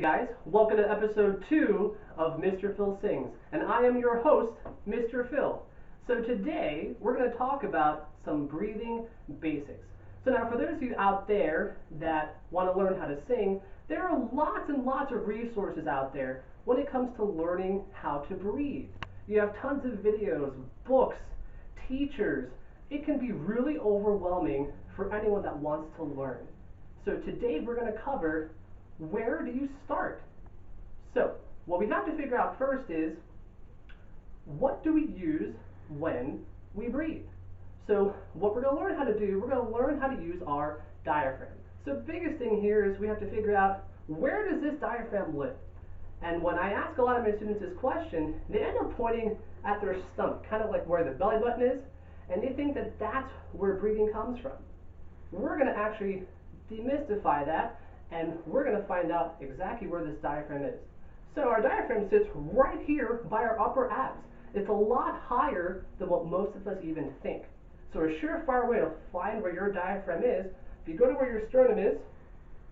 guys, welcome to episode 2 of Mr. Phil Sings, and I am your host, Mr. Phil. So today, we're going to talk about some breathing basics. So now for those of you out there that want to learn how to sing, there are lots and lots of resources out there when it comes to learning how to breathe. You have tons of videos, books, teachers. It can be really overwhelming for anyone that wants to learn. So today we're going to cover, where do you start? So what we have to figure out first is, what do we use when we breathe? So what we're going to learn how to do, we're going to learn how to use our diaphragm. So the biggest thing here is we have to figure out, where does this diaphragm live? And when I ask a lot of my students this question, they end up pointing at their stomach, kind of like where the belly button is, and they think that that's where breathing comes from. We're going to actually demystify that, and we're going to find out exactly where this diaphragm is. So our diaphragm sits right here by our upper abs. It's a lot higher than what most of us even think. So a surefire way to find where your diaphragm is, if you go to where your sternum is,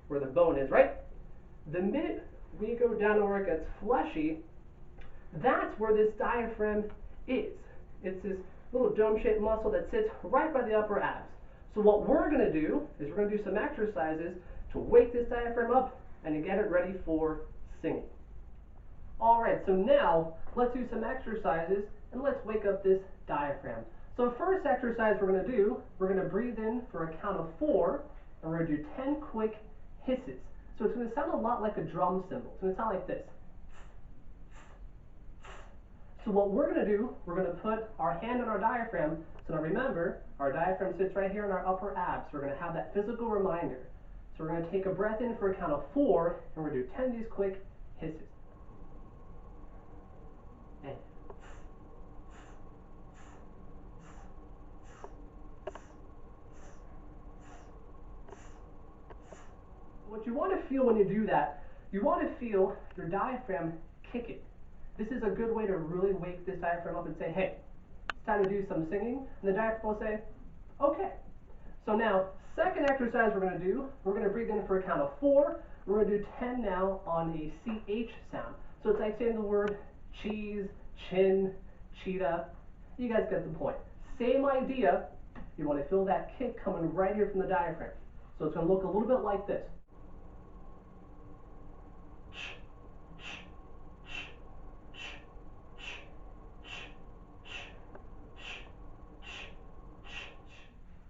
where the bone is, right? The minute we go down to where it gets fleshy, that's where this diaphragm is. It's this little dome-shaped muscle that sits right by the upper abs. So what we're going to do is we're going to do some exercises to wake this diaphragm up and to get it ready for singing. Alright, so now let's do some exercises and let's wake up this diaphragm. So first exercise we're going to do, we're going to breathe in for a count of 4, and we're going to do 10 quick hisses. So it's going to sound a lot like a drum cymbal. It's going to sound like this. So what we're going to do, we're going to put our hand on our diaphragm. So now remember, our diaphragm sits right here in our upper abs. So we're going to have that physical reminder. So we're going to take a breath in for a count of 4, and we're going to do 10 of these quick hisses. And what you want to feel when you do that, you want to feel your diaphragm kicking. This is a good way to really wake this diaphragm up and say, hey, it's time to do some singing. And the diaphragm will say, okay. So now, second exercise we're going to do, we're going to breathe in for a count of 4. We're going to do 10 now on a CH sound. So it's like saying the word cheese, chin, cheetah. You guys get the point. Same idea. You want to feel that kick coming right here from the diaphragm. So it's going to look a little bit like this.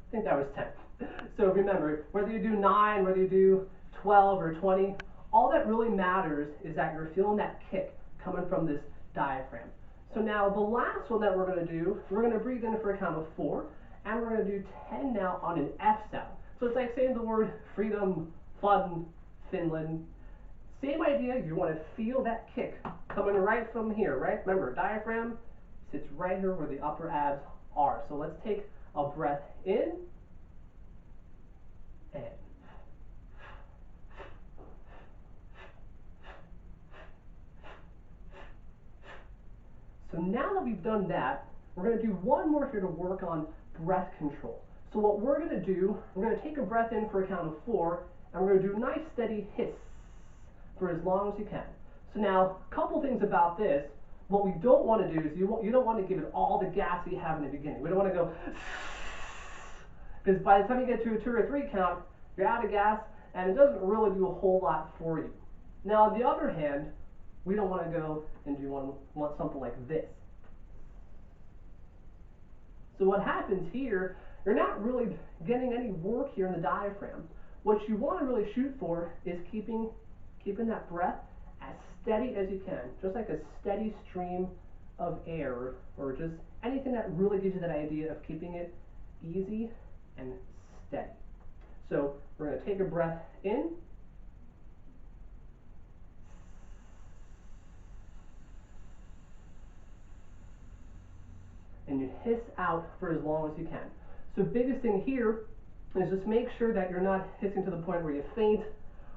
I think that was 10. So remember, whether you do 9, whether you do 12 or 20, all that really matters is that you're feeling that kick coming from this diaphragm. So now the last one that we're going to do, we're going to breathe in for a count of 4, and we're going to do 10 now on an F sound. So it's like saying the word freedom, fun, Finland. Same idea, you want to feel that kick coming right from here, right? Remember, diaphragm sits right here where the upper abs are. So let's take a breath in, and so now that we've done that, we're going to do one more here to work on breath control. So what we're going to do, we're going to take a breath in for a count of 4, and we're going to do a nice steady hiss for as long as you can. So now, a couple things about this. What we don't want to do is you don't want to give it all the gas you have in the beginning. We don't want to go, because by the time you get to a 2 or 3 count, you're out of gas, and it doesn't really do a whole lot for you. Now, on the other hand, we don't want to go and want something like this. So what happens here, you're not really getting any work here in the diaphragm. What you want to really shoot for is keeping that breath as steady as you can, just like a steady stream of air, or just anything that really gives you that idea of keeping it easy and steady. So we're going to take a breath in, and you hiss out for as long as you can. So biggest thing here is just make sure that you're not hissing to the point where you faint,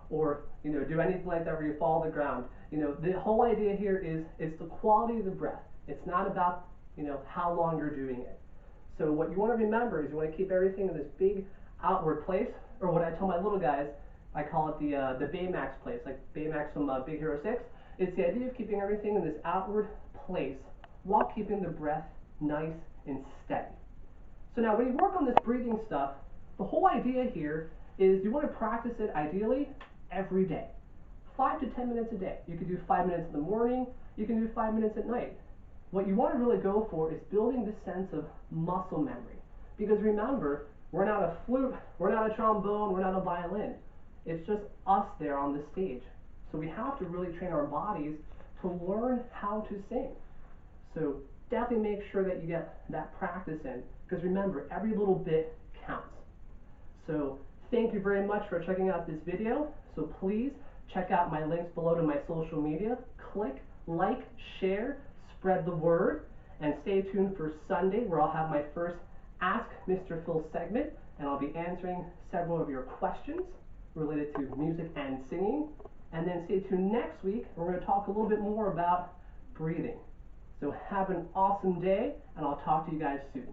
or do anything like that where you fall to the ground. The whole idea here is it's the quality of the breath. It's not about how long you're doing it. So what you want to remember is you want to keep everything in this big outward place, or what I tell my little guys, I call it the Baymax place, like Baymax from Big Hero 6. It's the idea of keeping everything in this outward place while keeping the breath nice and steady. So now when you work on this breathing stuff, the whole idea here is you want to practice it ideally every day. 5 to 10 minutes a day. You can do 5 minutes in the morning, you can do 5 minutes at night. What you want to really go for is building this sense of muscle memory. Because remember, we're not a flute, we're not a trombone, we're not a violin. It's just us there on the stage. So we have to really train our bodies to learn how to sing. So definitely make sure that you get that practice in, because remember, every little bit counts. So thank you very much for checking out this video. So please check out my links below to my social media. Click, like, share, spread the word, and stay tuned for Sunday, where I'll have my first Ask Mr. Phil segment, and I'll be answering several of your questions related to music and singing. And then stay tuned next week, we're going to talk a little bit more about breathing. So have an awesome day, and I'll talk to you guys soon.